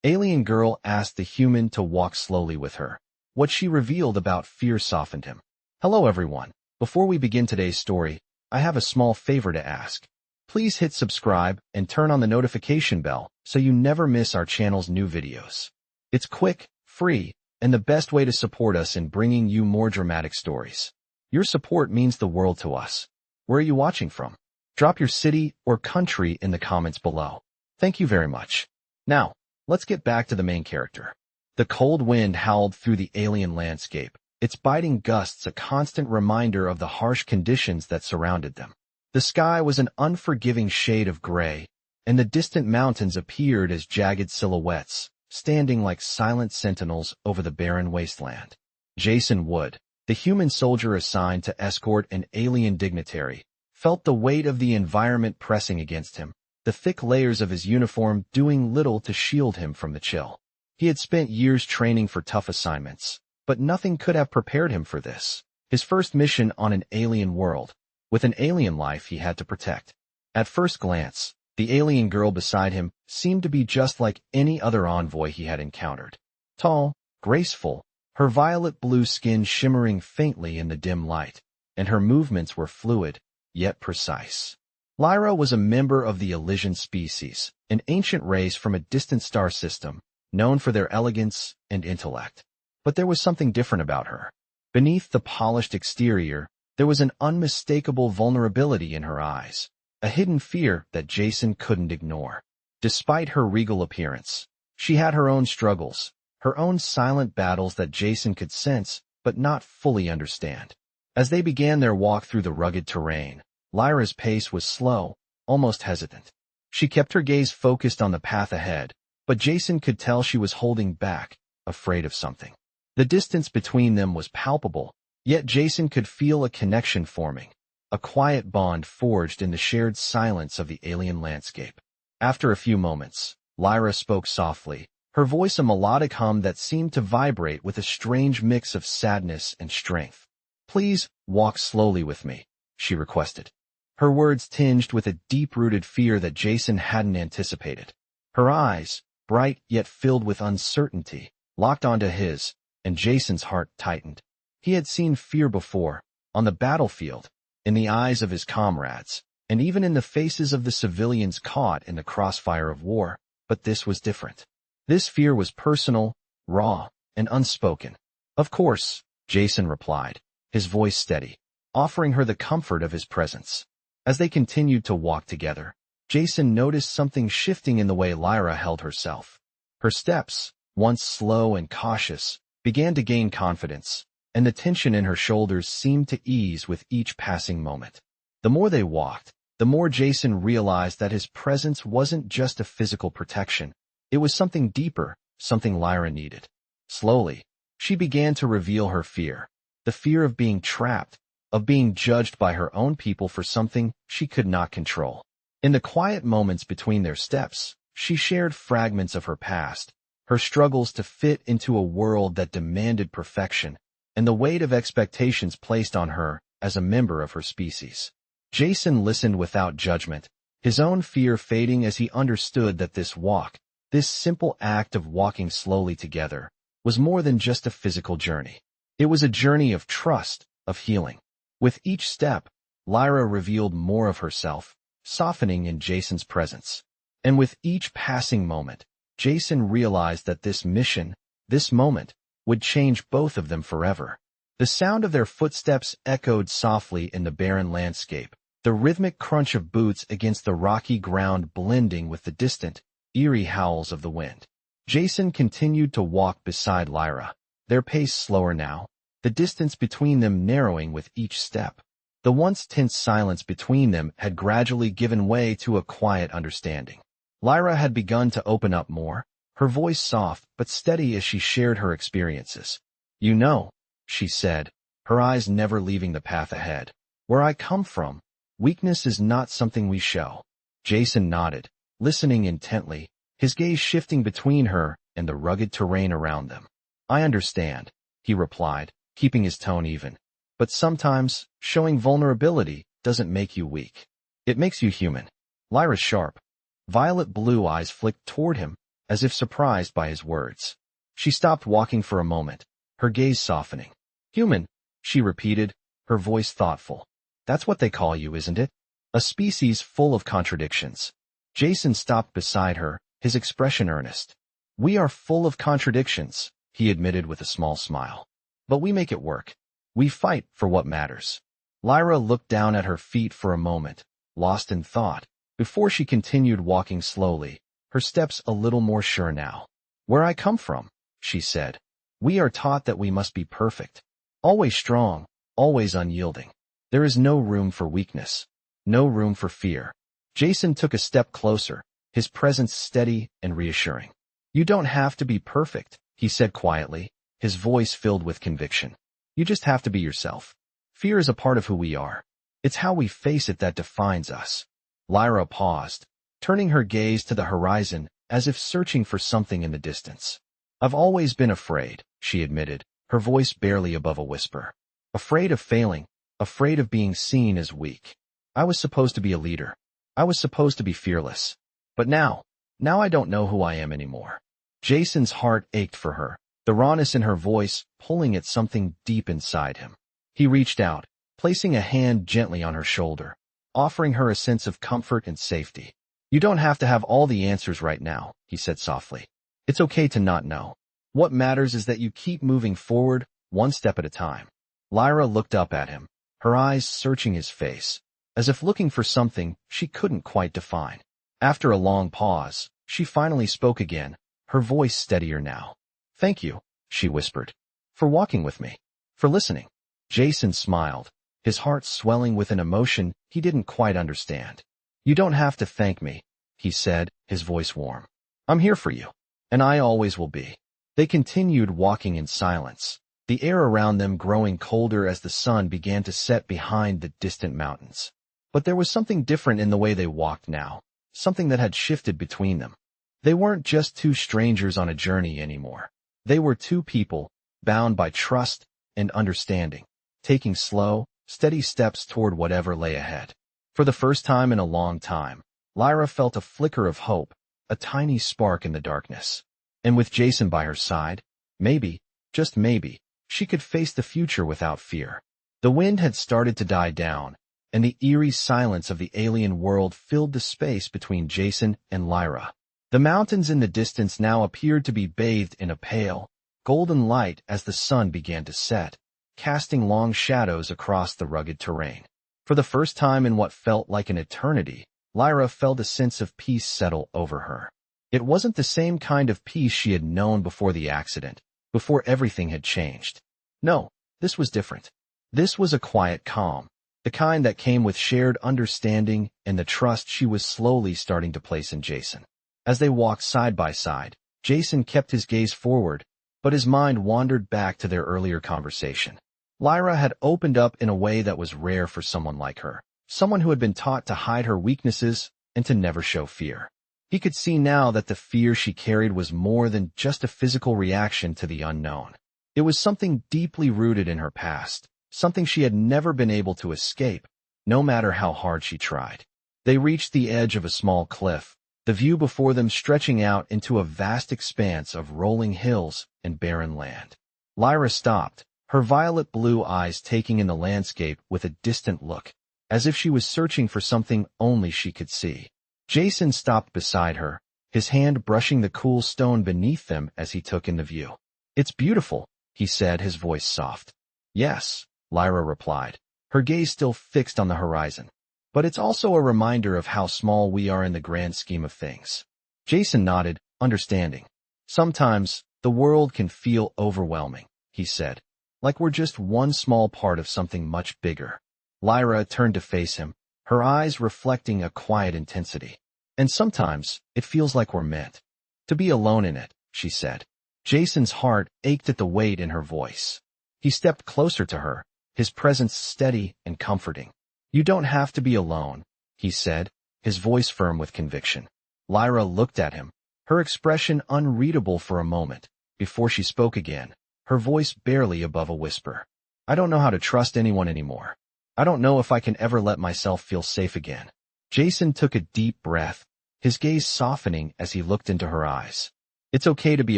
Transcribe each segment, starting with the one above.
Alien girl asked the human to walk slowly with her. What she revealed about fear softened him. Hello everyone. Before we begin today's story, I have a small favor to ask. Please hit subscribe and turn on the notification bell so you never miss our channel's new videos. It's quick, free, and the best way to support us in bringing you more dramatic stories. Your support means the world to us. Where are you watching from? Drop your city or country in the comments below. Thank you very much. Now, let's get back to the main character. The cold wind howled through the alien landscape, its biting gusts a constant reminder of the harsh conditions that surrounded them. The sky was an unforgiving shade of gray, and the distant mountains appeared as jagged silhouettes, standing like silent sentinels over the barren wasteland. Jason Wood, the human soldier assigned to escort an alien dignitary, felt the weight of the environment pressing against him, the thick layers of his uniform doing little to shield him from the chill. He had spent years training for tough assignments, but nothing could have prepared him for this. His first mission on an alien world, with an alien life he had to protect. At first glance, the alien girl beside him seemed to be just like any other envoy he had encountered. Tall, graceful, her violet blue skin shimmering faintly in the dim light, and her movements were fluid, yet precise. Lyra was a member of the Elysian species, an ancient race from a distant star system, known for their elegance and intellect. But there was something different about her. Beneath the polished exterior, there was an unmistakable vulnerability in her eyes, a hidden fear that Jason couldn't ignore. Despite her regal appearance, she had her own struggles, her own silent battles that Jason could sense but not fully understand. As they began their walk through the rugged terrain, Lyra's pace was slow, almost hesitant. She kept her gaze focused on the path ahead, but Jason could tell she was holding back, afraid of something. The distance between them was palpable, yet Jason could feel a connection forming, a quiet bond forged in the shared silence of the alien landscape. After a few moments, Lyra spoke softly, her voice a melodic hum that seemed to vibrate with a strange mix of sadness and strength. "Please, walk slowly with me," she requested. Her words tinged with a deep-rooted fear that Jason hadn't anticipated. Her eyes, bright yet filled with uncertainty, locked onto his, and Jason's heart tightened. He had seen fear before, on the battlefield, in the eyes of his comrades, and even in the faces of the civilians caught in the crossfire of war, but this was different. This fear was personal, raw, and unspoken. "Of course," Jason replied, his voice steady, offering her the comfort of his presence. As they continued to walk together, Jason noticed something shifting in the way Lyra held herself. Her steps, once slow and cautious, began to gain confidence, and the tension in her shoulders seemed to ease with each passing moment. The more they walked, the more Jason realized that his presence wasn't just a physical protection. It was something deeper, something Lyra needed. Slowly, she began to reveal her fear, the fear of being trapped, of being judged by her own people for something she could not control. In the quiet moments between their steps, she shared fragments of her past, her struggles to fit into a world that demanded perfection, and the weight of expectations placed on her as a member of her species. Jason listened without judgment, his own fear fading as he understood that this walk, this simple act of walking slowly together, was more than just a physical journey. It was a journey of trust, of healing. With each step, Lyra revealed more of herself, softening in Jason's presence. And with each passing moment, Jason realized that this mission, this moment, would change both of them forever. The sound of their footsteps echoed softly in the barren landscape, the rhythmic crunch of boots against the rocky ground blending with the distant, eerie howls of the wind. Jason continued to walk beside Lyra, their pace slower now, the distance between them narrowing with each step. The once tense silence between them had gradually given way to a quiet understanding. Lyra had begun to open up more, her voice soft but steady as she shared her experiences. "You know," she said, her eyes never leaving the path ahead, "where I come from, weakness is not something we show." Jason nodded, listening intently, his gaze shifting between her and the rugged terrain around them. "I understand," he replied, keeping his tone even. "But sometimes, showing vulnerability doesn't make you weak. It makes you human." Lyra's sharp, violet blue eyes flicked toward him, as if surprised by his words. She stopped walking for a moment, her gaze softening. Human, she repeated, her voice thoughtful. That's what they call you, isn't it? A species full of contradictions. Jason stopped beside her, his expression earnest. We are full of contradictions, he admitted with a small smile. But we make it work. We fight for what matters. Lyra looked down at her feet for a moment, lost in thought, before she continued walking slowly, her steps a little more sure now. Where I come from, she said. We are taught that we must be perfect. Always strong, always unyielding. There is no room for weakness. No room for fear. Jason took a step closer, his presence steady and reassuring. You don't have to be perfect, he said quietly, his voice filled with conviction. You just have to be yourself. Fear is a part of who we are. It's how we face it that defines us. Lyra paused, turning her gaze to the horizon as if searching for something in the distance. I've always been afraid, she admitted, her voice barely above a whisper. Afraid of failing, afraid of being seen as weak. I was supposed to be a leader. I was supposed to be fearless. But now I don't know who I am anymore. Jason's heart ached for her, the rawness in her voice pulling at something deep inside him. He reached out, placing a hand gently on her shoulder, offering her a sense of comfort and safety. You don't have to have all the answers right now, he said softly. It's okay to not know. What matters is that you keep moving forward, one step at a time. Lyra looked up at him, her eyes searching his face, as if looking for something she couldn't quite define. After a long pause, she finally spoke again, her voice steadier now. Thank you, she whispered, for walking with me, for listening. Jason smiled, his heart swelling with an emotion he didn't quite understand. You don't have to thank me, he said, his voice warm. I'm here for you, and I always will be. They continued walking in silence, the air around them growing colder as the sun began to set behind the distant mountains. But there was something different in the way they walked now, something that had shifted between them. They weren't just two strangers on a journey anymore. They were two people, bound by trust and understanding, taking slow, steady steps toward whatever lay ahead. For the first time in a long time, Lyra felt a flicker of hope, a tiny spark in the darkness. And with Jason by her side, maybe, just maybe, she could face the future without fear. The wind had started to die down, and the eerie silence of the alien world filled the space between Jason and Lyra. The mountains in the distance now appeared to be bathed in a pale, golden light as the sun began to set, casting long shadows across the rugged terrain. For the first time in what felt like an eternity, Lyra felt a sense of peace settle over her. It wasn't the same kind of peace she had known before the accident, before everything had changed. No, this was different. This was a quiet calm, the kind that came with shared understanding and the trust she was slowly starting to place in Jason. As they walked side by side, Jason kept his gaze forward, but his mind wandered back to their earlier conversation. Lyra had opened up in a way that was rare for someone like her, someone who had been taught to hide her weaknesses and to never show fear. He could see now that the fear she carried was more than just a physical reaction to the unknown. It was something deeply rooted in her past, something she had never been able to escape, no matter how hard she tried. They reached the edge of a small cliff, the view before them stretching out into a vast expanse of rolling hills and barren land. Lyra stopped, her violet-blue eyes taking in the landscape with a distant look, as if she was searching for something only she could see. Jason stopped beside her, his hand brushing the cool stone beneath them as he took in the view. It's beautiful, he said, his voice soft. Yes, Lyra replied, her gaze still fixed on the horizon. But it's also a reminder of how small we are in the grand scheme of things. Jason nodded, understanding. Sometimes, the world can feel overwhelming, he said, like we're just one small part of something much bigger. Lyra turned to face him, her eyes reflecting a quiet intensity. And sometimes, it feels like we're meant to be alone in it, she said. Jason's heart ached at the weight in her voice. He stepped closer to her, his presence steady and comforting. You don't have to be alone, he said, his voice firm with conviction. Lyra looked at him, her expression unreadable for a moment, before she spoke again, her voice barely above a whisper. I don't know how to trust anyone anymore. I don't know if I can ever let myself feel safe again. Jason took a deep breath, his gaze softening as he looked into her eyes. It's okay to be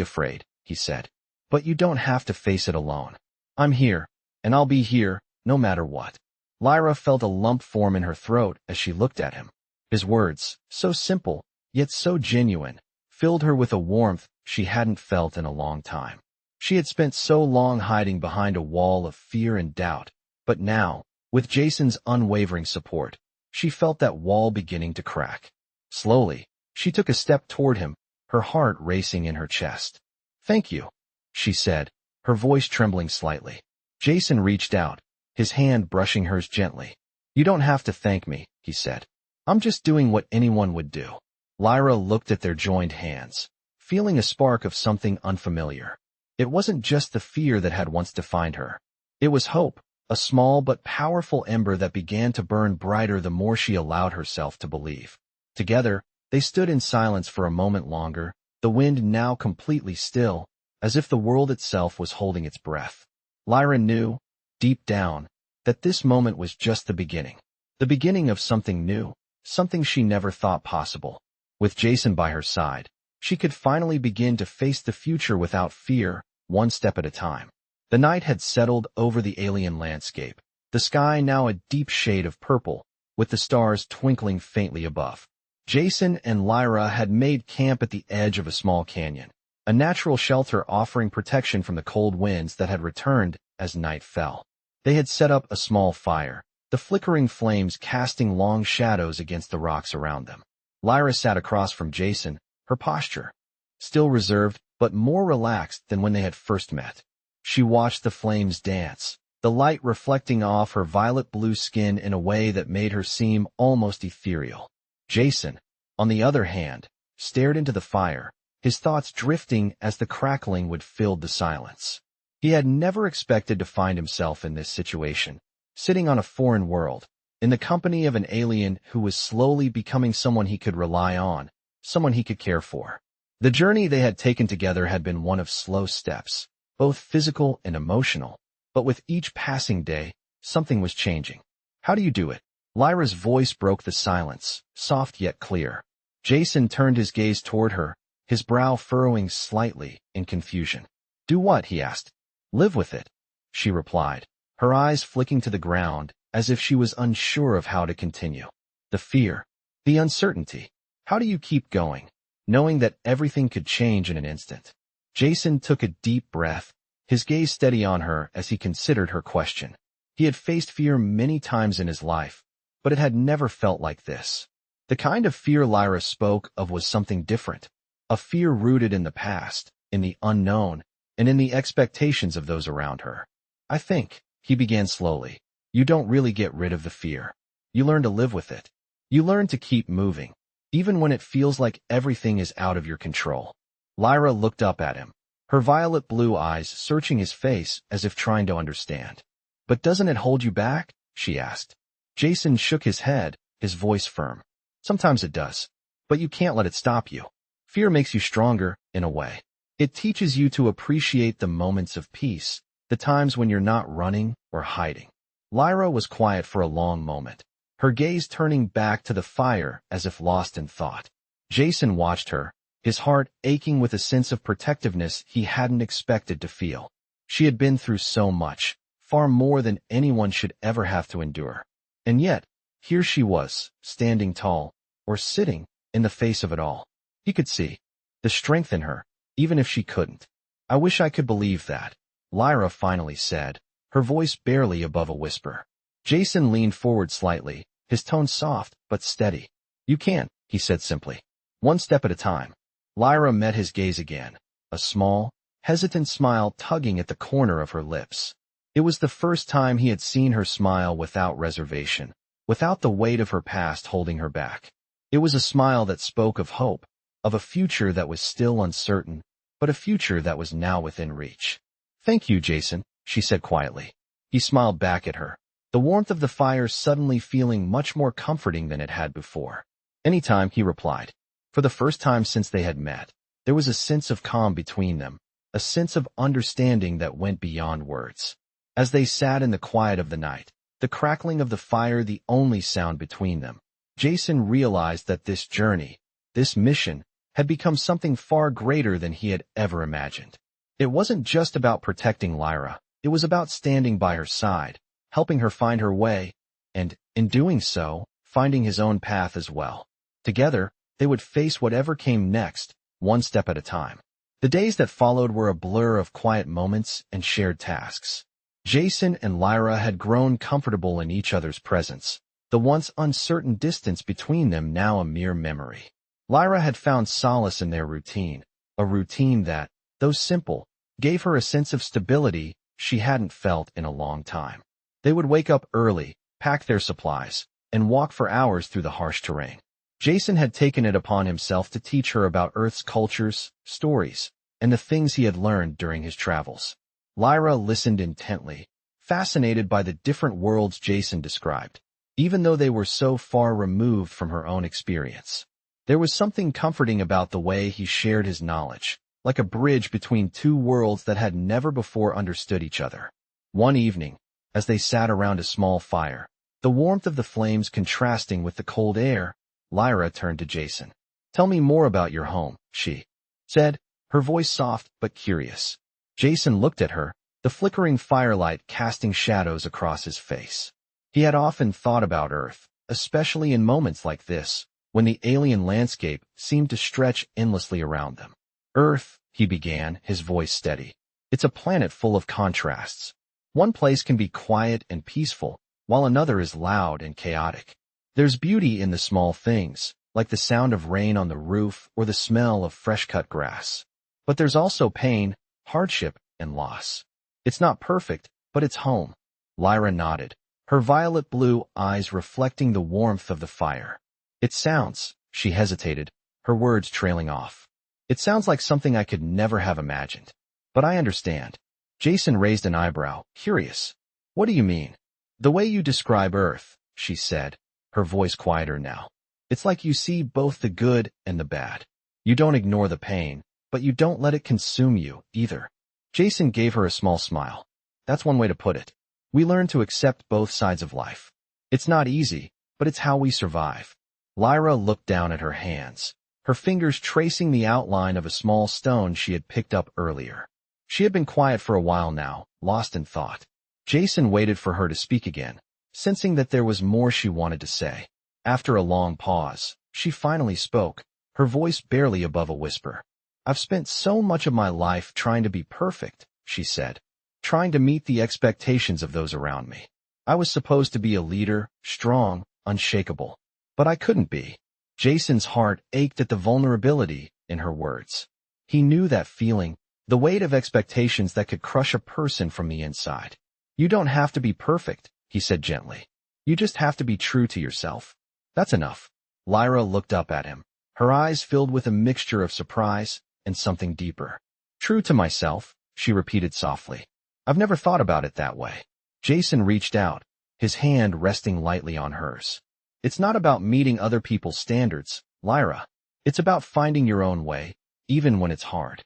afraid, he said. But you don't have to face it alone. I'm here, and I'll be here, no matter what. Lyra felt a lump form in her throat as she looked at him. His words, so simple, yet so genuine, filled her with a warmth she hadn't felt in a long time. She had spent so long hiding behind a wall of fear and doubt, but now, with Jason's unwavering support, she felt that wall beginning to crack. Slowly, she took a step toward him, her heart racing in her chest. "Thank you," she said, her voice trembling slightly. Jason reached out, his hand brushing hers gently. "You don't have to thank me," he said. "I'm just doing what anyone would do." Lyra looked at their joined hands, feeling a spark of something unfamiliar. It wasn't just the fear that had once defined her. It was hope, a small but powerful ember that began to burn brighter the more she allowed herself to believe. Together, they stood in silence for a moment longer, the wind now completely still, as if the world itself was holding its breath. Lyra knew, deep down, that this moment was just the beginning of something new, something she never thought possible. With Jason by her side, she could finally begin to face the future without fear, one step at a time. The night had settled over the alien landscape, the sky now a deep shade of purple, with the stars twinkling faintly above. Jason and Lyra had made camp at the edge of a small canyon, a natural shelter offering protection from the cold winds that had returned as night fell. They had set up a small fire, the flickering flames casting long shadows against the rocks around them. Lyra sat across from Jason, her posture still reserved but more relaxed than when they had first met. She watched the flames dance, the light reflecting off her violet-blue skin in a way that made her seem almost ethereal. Jason, on the other hand, stared into the fire, his thoughts drifting as the crackling would fill the silence. He had never expected to find himself in this situation, sitting on a foreign world, in the company of an alien who was slowly becoming someone he could rely on, someone he could care for. The journey they had taken together had been one of slow steps, both physical and emotional, but with each passing day, something was changing. "How do you do it?" Lyra's voice broke the silence, soft yet clear. Jason turned his gaze toward her, his brow furrowing slightly in confusion. "Do what?" he asked. "Live with it," she replied, her eyes flicking to the ground as if she was unsure of how to continue. "The fear, the uncertainty. How do you keep going, knowing that everything could change in an instant?" Jason took a deep breath, his gaze steady on her as he considered her question. He had faced fear many times in his life, but it had never felt like this. The kind of fear Lyra spoke of was something different, a fear rooted in the past, in the unknown, and in the expectations of those around her. "I think," he began slowly, "you don't really get rid of the fear. You learn to live with it. You learn to keep moving, even when it feels like everything is out of your control." Lyra looked up at him, her violet blue eyes searching his face as if trying to understand. "But doesn't it hold you back?" she asked. Jason shook his head, his voice firm. "Sometimes it does, but you can't let it stop you. Fear makes you stronger, in a way. It teaches you to appreciate the moments of peace, the times when you're not running or hiding." Lyra was quiet for a long moment, her gaze turning back to the fire as if lost in thought. Jason watched her, his heart aching with a sense of protectiveness he hadn't expected to feel. She had been through so much, far more than anyone should ever have to endure. And yet, here she was, standing tall, or sitting, in the face of it all. He could see the strength in her, even if she couldn't. "I wish I could believe that," Lyra finally said, her voice barely above a whisper. Jason leaned forward slightly, his tone soft but steady. "You can," he said simply. "One step at a time." Lyra met his gaze again, a small, hesitant smile tugging at the corner of her lips. It was the first time he had seen her smile without reservation, without the weight of her past holding her back. It was a smile that spoke of hope, of a future that was still uncertain, but a future that was now within reach. "Thank you, Jason," she said quietly. He smiled back at her, the warmth of the fire suddenly feeling much more comforting than it had before. "Anytime," he replied. For the first time since they had met, there was a sense of calm between them, a sense of understanding that went beyond words. As they sat in the quiet of the night, the crackling of the fire the only sound between them, Jason realized that this journey, this mission, had become something far greater than he had ever imagined. It wasn't just about protecting Lyra, it was about standing by her side, helping her find her way, and, in doing so, finding his own path as well. Together, they would face whatever came next, one step at a time. The days that followed were a blur of quiet moments and shared tasks. Jason and Lyra had grown comfortable in each other's presence, the once uncertain distance between them now a mere memory. Lyra had found solace in their routine, a routine that, though simple, gave her a sense of stability she hadn't felt in a long time. They would wake up early, pack their supplies, and walk for hours through the harsh terrain. Jason had taken it upon himself to teach her about Earth's cultures, stories, and the things he had learned during his travels. Lyra listened intently, fascinated by the different worlds Jason described, even though they were so far removed from her own experience. There was something comforting about the way he shared his knowledge, like a bridge between two worlds that had never before understood each other. One evening, as they sat around a small fire, the warmth of the flames contrasting with the cold air, Lyra turned to Jason. "Tell me more about your home," she said, her voice soft but curious. Jason looked at her, the flickering firelight casting shadows across his face. He had often thought about Earth, especially in moments like this, when the alien landscape seemed to stretch endlessly around them. "Earth," he began, his voice steady. "It's a planet full of contrasts. One place can be quiet and peaceful, while another is loud and chaotic. There's beauty in the small things, like the sound of rain on the roof or the smell of fresh-cut grass. But there's also pain, hardship, and loss. It's not perfect, but it's home." Lyra nodded, her violet-blue eyes reflecting the warmth of the fire. "It sounds," she hesitated, her words trailing off. "It sounds like something I could never have imagined. But I understand." Jason raised an eyebrow, curious. "What do you mean?" "The way you describe Earth," she said, her voice quieter now. "It's like you see both the good and the bad. You don't ignore the pain, but you don't let it consume you, either." Jason gave her a small smile. "That's one way to put it. We learn to accept both sides of life. It's not easy, but it's how we survive." Lyra looked down at her hands, her fingers tracing the outline of a small stone she had picked up earlier. She had been quiet for a while now, lost in thought. Jason waited for her to speak again, sensing that there was more she wanted to say. After a long pause, she finally spoke, her voice barely above a whisper. "I've spent so much of my life trying to be perfect," she said, "trying to meet the expectations of those around me. I was supposed to be a leader, strong, unshakable. But I couldn't be." Jason's heart ached at the vulnerability in her words. He knew that feeling, the weight of expectations that could crush a person from the inside. "You don't have to be perfect," he said gently. "You just have to be true to yourself. That's enough." Lyra looked up at him, her eyes filled with a mixture of surprise and something deeper. "True to myself," she repeated softly. "I've never thought about it that way." Jason reached out, his hand resting lightly on hers. "It's not about meeting other people's standards, Lyra. It's about finding your own way, even when it's hard."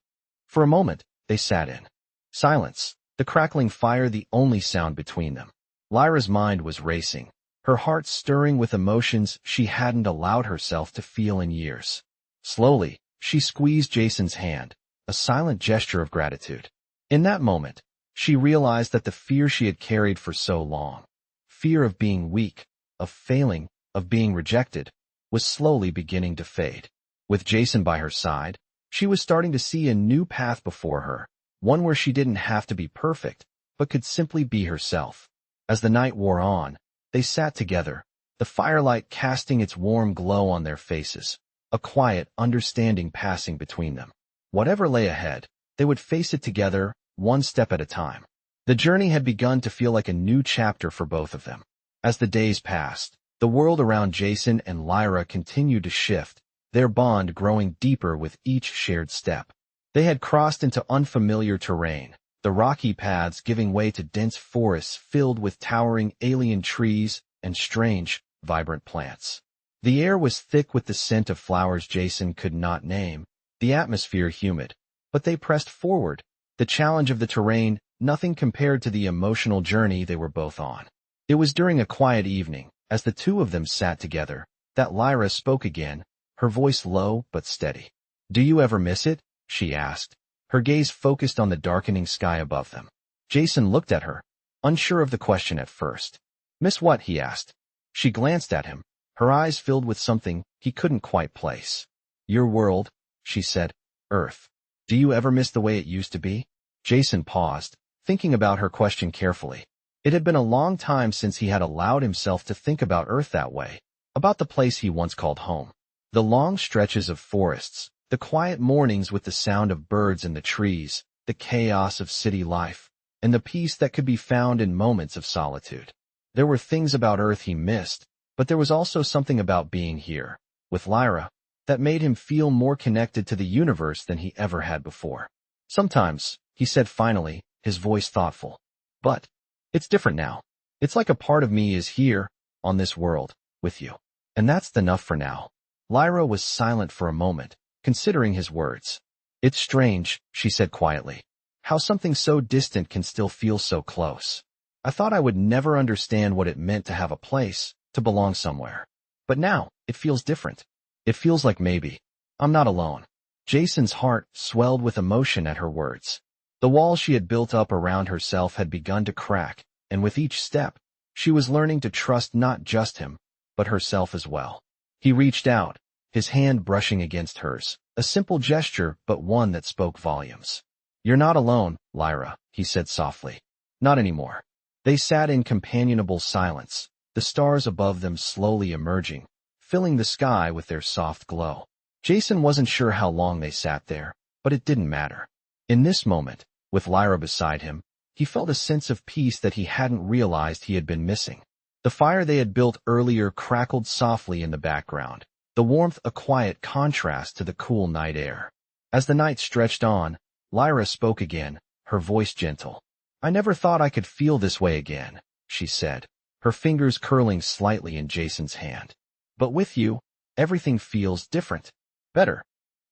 For a moment, they sat in silence, the crackling fire the only sound between them. Lyra's mind was racing, her heart stirring with emotions she hadn't allowed herself to feel in years. Slowly, she squeezed Jason's hand, a silent gesture of gratitude. In that moment, she realized that the fear she had carried for so long, fear of being weak, of failing, of being rejected, was slowly beginning to fade. With Jason by her side, she was starting to see a new path before her, one where she didn't have to be perfect, but could simply be herself. As the night wore on, they sat together, the firelight casting its warm glow on their faces, a quiet understanding passing between them. Whatever lay ahead, they would face it together, one step at a time. The journey had begun to feel like a new chapter for both of them. As the days passed, the world around Jason and Lyra continued to shift, their bond growing deeper with each shared step. They had crossed into unfamiliar terrain, the rocky paths giving way to dense forests filled with towering alien trees and strange, vibrant plants. The air was thick with the scent of flowers Jason could not name, the atmosphere humid. But they pressed forward, the challenge of the terrain nothing compared to the emotional journey they were both on. It was during a quiet evening, as the two of them sat together, that Lyra spoke again, her voice low but steady. Do you ever miss it? She asked, her gaze focused on the darkening sky above them. Jason looked at her, unsure of the question at first. Miss what? He asked. She glanced at him, her eyes filled with something he couldn't quite place. Your world, she said. Earth. Do you ever miss the way it used to be? Jason paused, thinking about her question carefully. It had been a long time since he had allowed himself to think about Earth that way, about the place he once called home. The long stretches of forests, the quiet mornings with the sound of birds in the trees, the chaos of city life, and the peace that could be found in moments of solitude. There were things about Earth he missed, but there was also something about being here, with Lyra, that made him feel more connected to the universe than he ever had before. Sometimes, he said finally, his voice thoughtful. But it's different now. It's like a part of me is here, on this world, with you. And that's enough for now. Lyra was silent for a moment, considering his words. It's strange, she said quietly, how something so distant can still feel so close. I thought I would never understand what it meant to have a place, to belong somewhere. But now, it feels different. It feels like maybe I'm not alone. Jason's heart swelled with emotion at her words. The wall she had built up around herself had begun to crack, and with each step, she was learning to trust not just him, but herself as well. He reached out, his hand brushing against hers, a simple gesture but one that spoke volumes. You're not alone, Lyra, he said softly. Not anymore. They sat in companionable silence, the stars above them slowly emerging, filling the sky with their soft glow. Jason wasn't sure how long they sat there, but it didn't matter. In this moment, with Lyra beside him, he felt a sense of peace that he hadn't realized he had been missing. The fire they had built earlier crackled softly in the background, the warmth a quiet contrast to the cool night air. As the night stretched on, Lyra spoke again, her voice gentle. I never thought I could feel this way again, she said, her fingers curling slightly in Jason's hand. But with you, everything feels different. Better.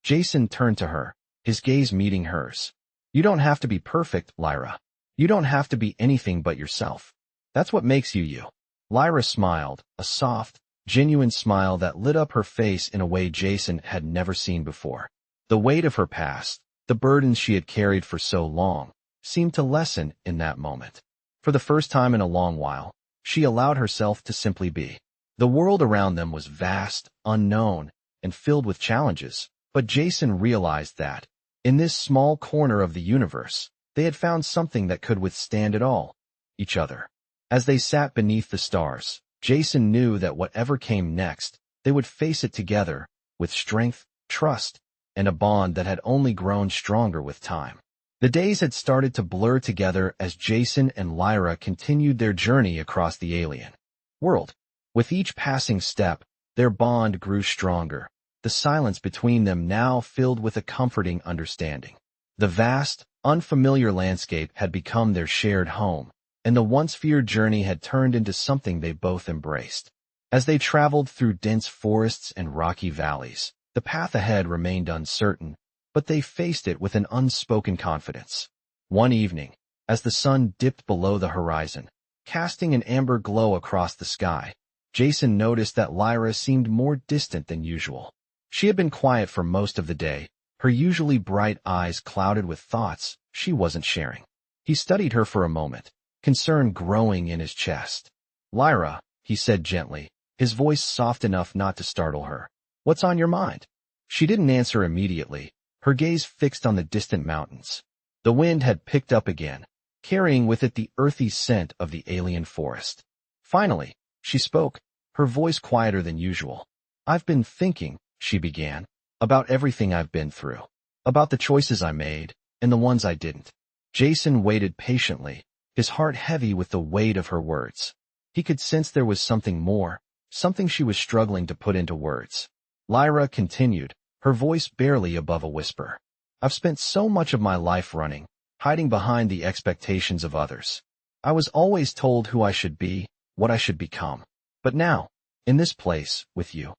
Jason turned to her, his gaze meeting hers. You don't have to be perfect, Lyra. You don't have to be anything but yourself. That's what makes you you. Lyra smiled, a soft, genuine smile that lit up her face in a way Jason had never seen before. The weight of her past, the burdens she had carried for so long, seemed to lessen in that moment. For the first time in a long while, she allowed herself to simply be. The world around them was vast, unknown, and filled with challenges, but Jason realized that, in this small corner of the universe, they had found something that could withstand it all, each other. As they sat beneath the stars, Jason knew that whatever came next, they would face it together, with strength, trust, and a bond that had only grown stronger with time. The days had started to blur together as Jason and Lyra continued their journey across the alien world. With each passing step, their bond grew stronger, the silence between them now filled with a comforting understanding. The vast, unfamiliar landscape had become their shared home, and the once-feared journey had turned into something they both embraced. As they traveled through dense forests and rocky valleys, the path ahead remained uncertain, but they faced it with an unspoken confidence. One evening, as the sun dipped below the horizon, casting an amber glow across the sky, Jason noticed that Lyra seemed more distant than usual. She had been quiet for most of the day, her usually bright eyes clouded with thoughts she wasn't sharing. He studied her for a moment, concern growing in his chest. Lyra, he said gently, his voice soft enough not to startle her. What's on your mind? She didn't answer immediately, her gaze fixed on the distant mountains. The wind had picked up again, carrying with it the earthy scent of the alien forest. Finally, she spoke, her voice quieter than usual. I've been thinking, she began, about everything I've been through, about the choices I made, and the ones I didn't. Jason waited patiently, his heart heavy with the weight of her words. He could sense there was something more, something she was struggling to put into words. Lyra continued, her voice barely above a whisper. I've spent so much of my life running, hiding behind the expectations of others. I was always told who I should be, what I should become. But now, in this place, with you.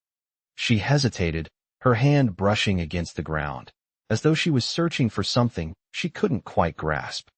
She hesitated, her hand brushing against the ground, as though she was searching for something she couldn't quite grasp.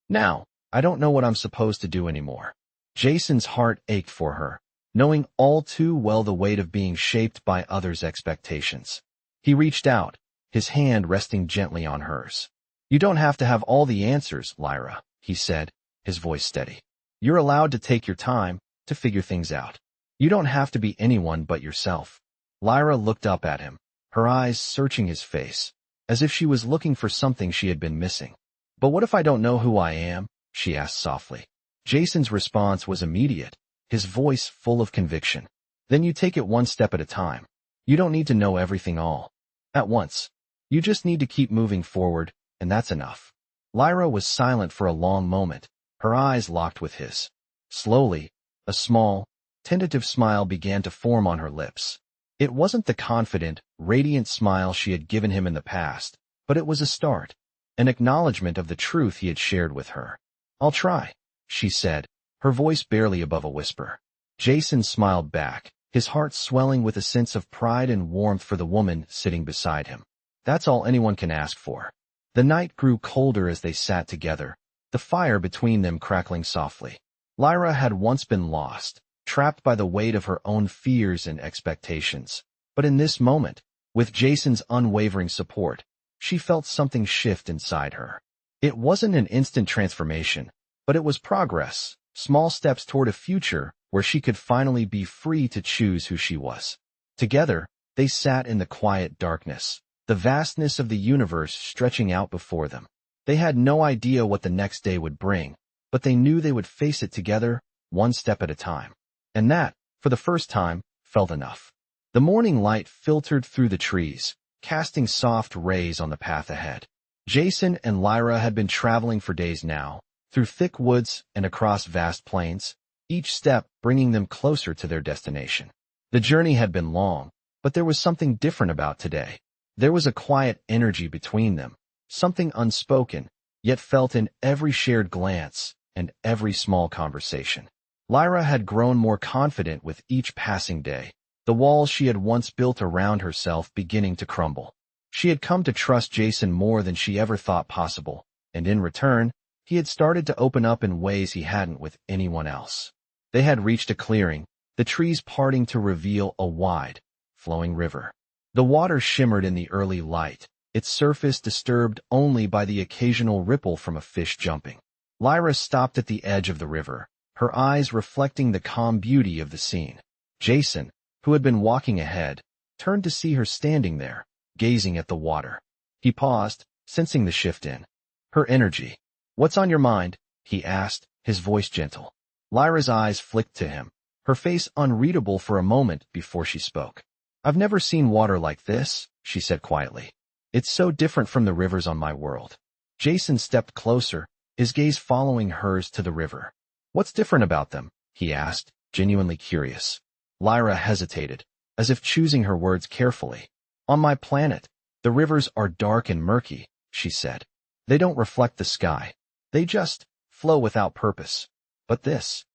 Now, I don't know what I'm supposed to do anymore. Jason's heart ached for her, knowing all too well the weight of being shaped by others' expectations. He reached out, his hand resting gently on hers. "You don't have to have all the answers, Lyra," he said, his voice steady. "You're allowed to take your time to figure things out. You don't have to be anyone but yourself." Lyra looked up at him, her eyes searching his face, as if she was looking for something she had been missing. "But what if I don't know who I am?" she asked softly. Jason's response was immediate, his voice full of conviction. "Then you take it one step at a time. You don't need to know everything all at once. You just need to keep moving forward, and that's enough." Lyra was silent for a long moment, her eyes locked with his. Slowly, a small, tentative smile began to form on her lips. It wasn't the confident, radiant smile she had given him in the past, but it was a start, an acknowledgement of the truth he had shared with her. "I'll try," she said, her voice barely above a whisper. Jason smiled back, his heart swelling with a sense of pride and warmth for the woman sitting beside him. That's all anyone can ask for. The night grew colder as they sat together, the fire between them crackling softly. Lyra had once been lost, trapped by the weight of her own fears and expectations. But in this moment, with Jason's unwavering support, she felt something shift inside her. It wasn't an instant transformation, but it was progress, small steps toward a future where she could finally be free to choose who she was. Together, they sat in the quiet darkness, the vastness of the universe stretching out before them. They had no idea what the next day would bring, but they knew they would face it together, one step at a time. And that, for the first time, felt enough. The morning light filtered through the trees, casting soft rays on the path ahead. Jason and Lyra had been traveling for days now, through thick woods and across vast plains, each step bringing them closer to their destination. The journey had been long, but there was something different about today. There was a quiet energy between them, something unspoken, yet felt in every shared glance and every small conversation. Lyra had grown more confident with each passing day, the walls she had once built around herself beginning to crumble. She had come to trust Jason more than she ever thought possible, and in return, he had started to open up in ways he hadn't with anyone else. They had reached a clearing, the trees parting to reveal a wide, flowing river. The water shimmered in the early light, its surface disturbed only by the occasional ripple from a fish jumping. Lyra stopped at the edge of the river, her eyes reflecting the calm beauty of the scene. Jason, who had been walking ahead, turned to see her standing there, gazing at the water. He paused, sensing the shift in her energy. "What's on your mind?" he asked, his voice gentle. Lyra's eyes flicked to him, her face unreadable for a moment before she spoke. "I've never seen water like this," she said quietly. "It's so different from the rivers on my world." Jason stepped closer, his gaze following hers to the river. "What's different about them?" he asked, genuinely curious. Lyra hesitated, as if choosing her words carefully. "On my planet, the rivers are dark and murky," she said. "They don't reflect the sky. They just flow without purpose. But this—"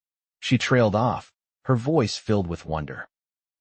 She trailed off, her voice filled with wonder.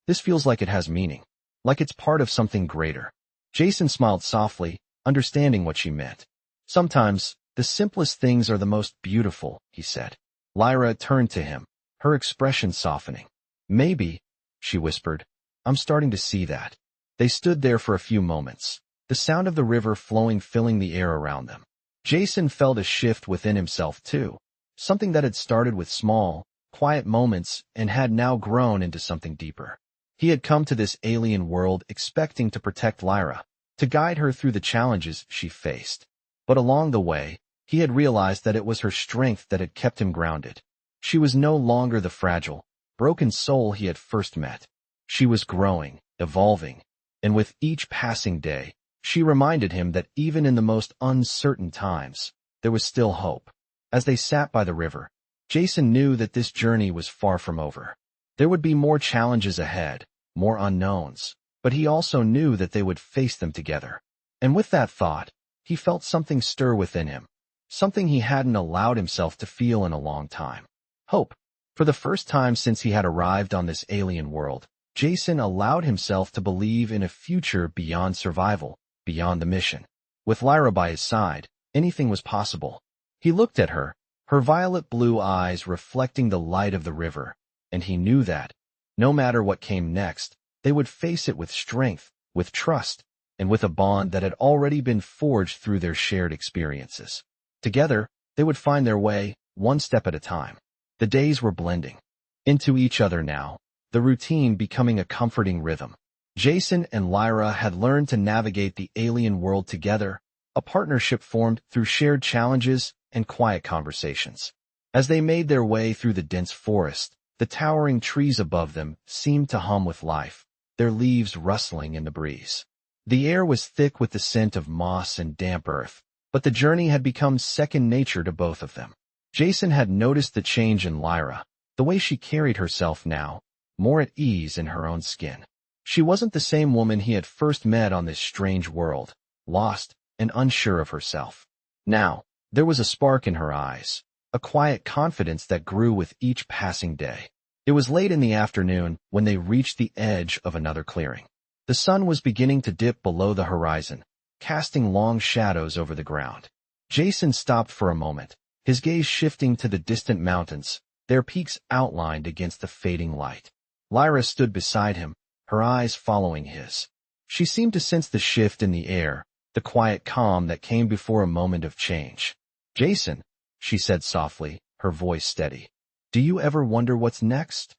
"This feels like it has meaning, like it's part of something greater." Jason smiled softly, understanding what she meant. "Sometimes, the simplest things are the most beautiful," he said. Lyra turned to him, her expression softening. "Maybe," she whispered, "I'm starting to see that." They stood there for a few moments, the sound of the river flowing filling the air around them. Jason felt a shift within himself too, something that had started with small, quiet moments and had now grown into something deeper. He had come to this alien world expecting to protect Lyra, to guide her through the challenges she faced. But along the way, he had realized that it was her strength that had kept him grounded. She was no longer the fragile, broken soul he had first met. She was growing, evolving, and with each passing day, she reminded him that even in the most uncertain times, there was still hope. As they sat by the river, Jason knew that this journey was far from over. There would be more challenges ahead, more unknowns, but he also knew that they would face them together. And with that thought, he felt something stir within him, something he hadn't allowed himself to feel in a long time. Hope. For the first time since he had arrived on this alien world, Jason allowed himself to believe in a future beyond survival, beyond the mission. With Lyra by his side, anything was possible. He looked at her, her violet blue eyes reflecting the light of the river, and he knew that, no matter what came next, they would face it with strength, with trust, and with a bond that had already been forged through their shared experiences. Together, they would find their way, one step at a time. The days were blending into each other now, the routine becoming a comforting rhythm. Jason and Lyra had learned to navigate the alien world together, a partnership formed through shared challenges and quiet conversations. As they made their way through the dense forest, the towering trees above them seemed to hum with life, their leaves rustling in the breeze. The air was thick with the scent of moss and damp earth, but the journey had become second nature to both of them. Jason had noticed the change in Lyra, the way she carried herself now, more at ease in her own skin. She wasn't the same woman he had first met on this strange world, lost and unsure of herself. Now, there was a spark in her eyes, a quiet confidence that grew with each passing day. It was late in the afternoon when they reached the edge of another clearing. The sun was beginning to dip below the horizon, casting long shadows over the ground. Jason stopped for a moment, his gaze shifting to the distant mountains, their peaks outlined against the fading light. Lyra stood beside him, her eyes following his. She seemed to sense the shift in the air, the quiet calm that came before a moment of change. "Jason," she said softly, her voice steady. "Do you ever wonder what's next?"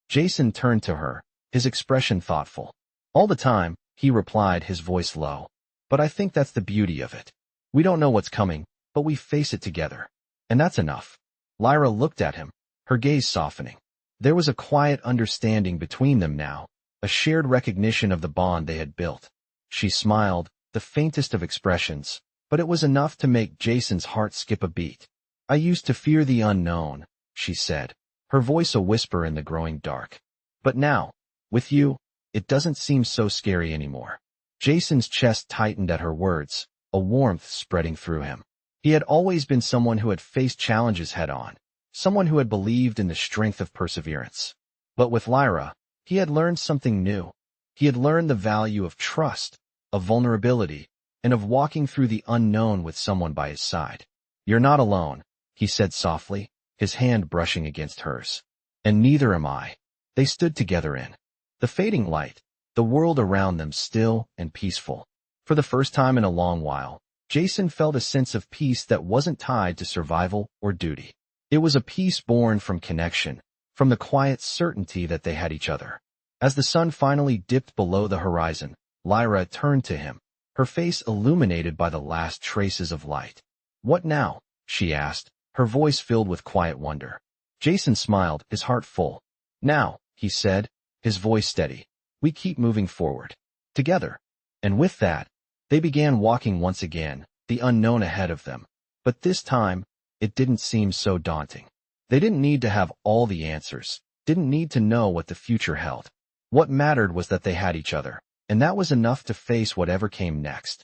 Jason turned to her, his expression thoughtful. "All the time," he replied, his voice low. "But I think that's the beauty of it. We don't know what's coming, but we face it together. And that's enough." Lyra looked at him, her gaze softening. There was a quiet understanding between them now, a shared recognition of the bond they had built. She smiled, the faintest of expressions, but it was enough to make Jason's heart skip a beat. "I used to fear the unknown," she said, her voice a whisper in the growing dark. "But now, with you, it doesn't seem so scary anymore." Jason's chest tightened at her words, a warmth spreading through him. He had always been someone who had faced challenges head-on, someone who had believed in the strength of perseverance. But with Lyra, he had learned something new. He had learned the value of trust, of vulnerability, and of walking through the unknown with someone by his side. "You're not alone," he said softly, his hand brushing against hers. "And neither am I." They stood together in the fading light, the world around them still and peaceful. For the first time in a long while, Jason felt a sense of peace that wasn't tied to survival or duty. It was a peace born from connection, from the quiet certainty that they had each other. As the sun finally dipped below the horizon, Lyra turned to him, her face illuminated by the last traces of light. "What now?" she asked, her voice filled with quiet wonder. Jason smiled, his heart full. "Now," he said, his voice steady, "we keep moving forward. Together." And with that, they began walking once again, the unknown ahead of them. But this time, it didn't seem so daunting. They didn't need to have all the answers, didn't need to know what the future held. What mattered was that they had each other, and that was enough to face whatever came next.